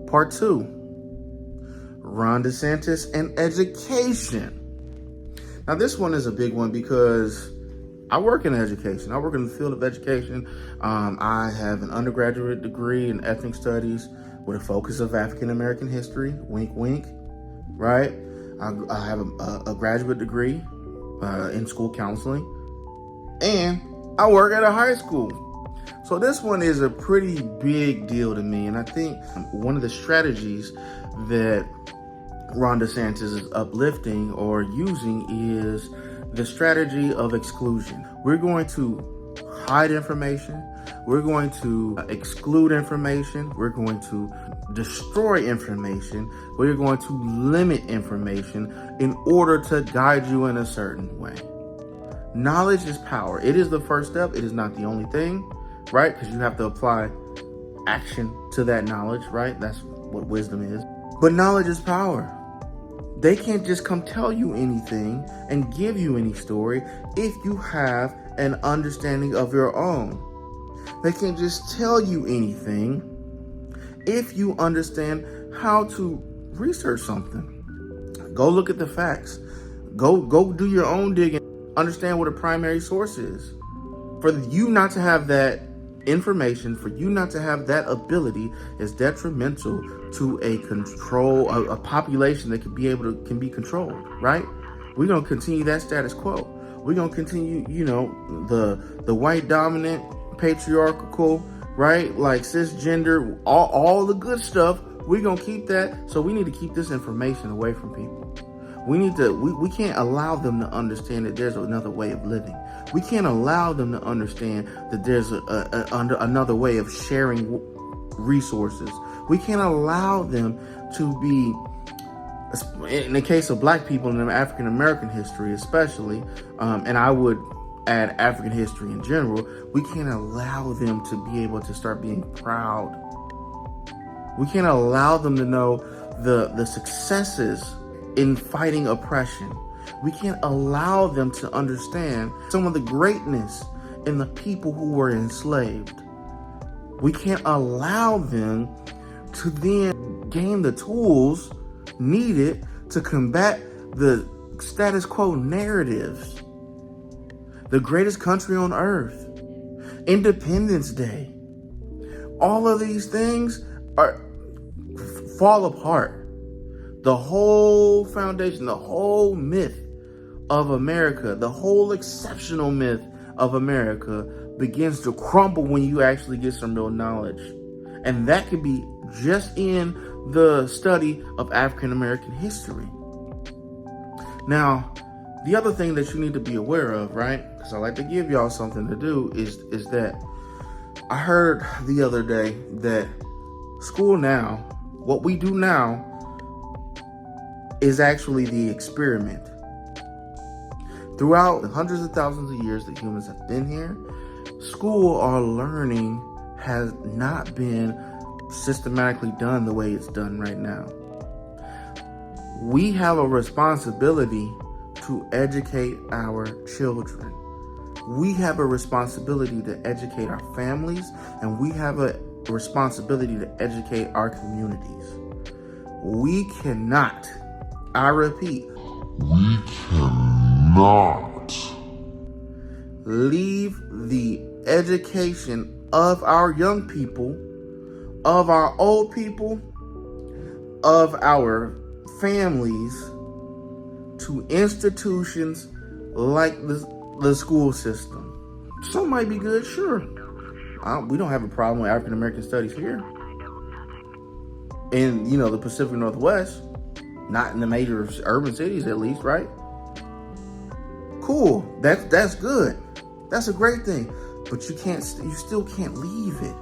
Part 2, Ron DeSantis and education. Now, this one is a big one because I work in education. I work in the field of education. I have an undergraduate degree in ethnic studies with a focus of African American history. Wink, wink. Right? I have a graduate degree in school counseling, and I work at a high school. So this one is a pretty big deal to me, and I think one of the strategies that Ron DeSantis is uplifting or using is the strategy of exclusion. We're going to hide information. We're going to exclude information. We're going to destroy information. We're going to limit information in order to guide you in a certain way. Knowledge is power. It is the first step. It is not the only thing, right? Because you have to apply action to that knowledge, right? That's what wisdom is. But knowledge is power. They can't just come tell you anything and give you any story if you have an understanding of your own. They can't just tell you anything if you understand how to research something. Go look at the facts. Go do your own digging. Understand what a primary source is. For you not to have that information, for you not to have that ability, is detrimental to a population that can be controlled, right? We're gonna continue that status quo. We're gonna continue, the white dominant, patriarchal, right? Like cisgender, all the good stuff. We're gonna keep that. So we need to keep this information away from people. We can't allow them to understand that there's another way of living. We can't allow them to understand that there's another way of sharing resources. We can't allow them to be, in the case of Black people in African American history especially, and I would add African history in general, we can't allow them to be able to start being proud. We can't allow them to know the successes in fighting oppression. We can't allow them to understand some of the greatness in the people who were enslaved. We can't allow them to then gain the tools needed to combat the status quo narratives. The greatest country on earth, Independence Day. All of these things fall apart. The whole foundation, the whole myth of America, the whole exceptional myth of America begins to crumble when you actually get some real knowledge. And that could be just in the study of African American history. Now, the other thing that you need to be aware of, right? Because I like to give y'all something to do, is that I heard the other day that school now, what we do now, is actually the experiment. Throughout the hundreds of thousands of years that humans have been here, school or learning has not been systematically done the way it's done right now. We have a responsibility to educate our children. We have a responsibility to educate our families, and we have a responsibility to educate our communities. We cannot, I repeat, we cannot leave the education of our young people, of our old people, of our families to institutions like the school system. Some might be good, sure. We don't have a problem with African American studies here. In, the Pacific Northwest, not in the major urban cities at least, right? Cool. That's good. That's a great thing. But you still can't leave it.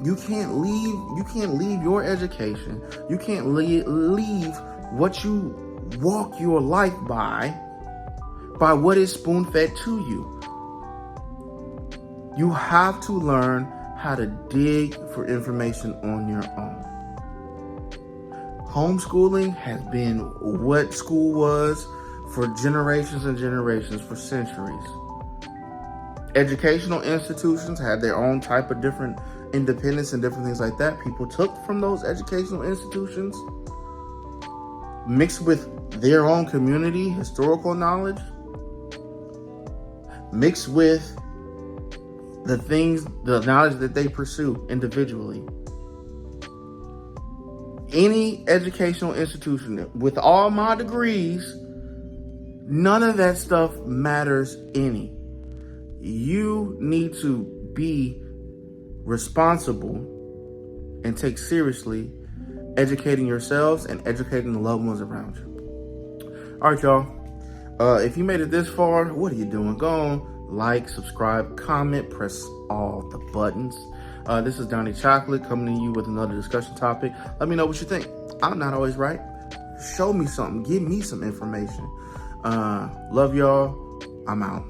You can't leave your education. You can't leave what you walk your life by what is spoon-fed to you. You have to learn how to dig for information on your own. Homeschooling has been what school was for generations and generations, for centuries. Educational institutions had their own type of different independence and different things like that people took from those educational institutions, mixed with their own community historical knowledge, mixed with the knowledge that they pursue individually. Any educational institution with all my degrees, none of that stuff matters any. You need to be responsible and take seriously educating yourselves and educating the loved ones around you. All right, y'all. If you made it this far, what are you doing? Go on, like, subscribe, comment, press all the buttons. This is Donnie Chocolate coming to you with another discussion topic. Let me know what you think. I'm not always right. Show me something. Give me some information. Love y'all. I'm out.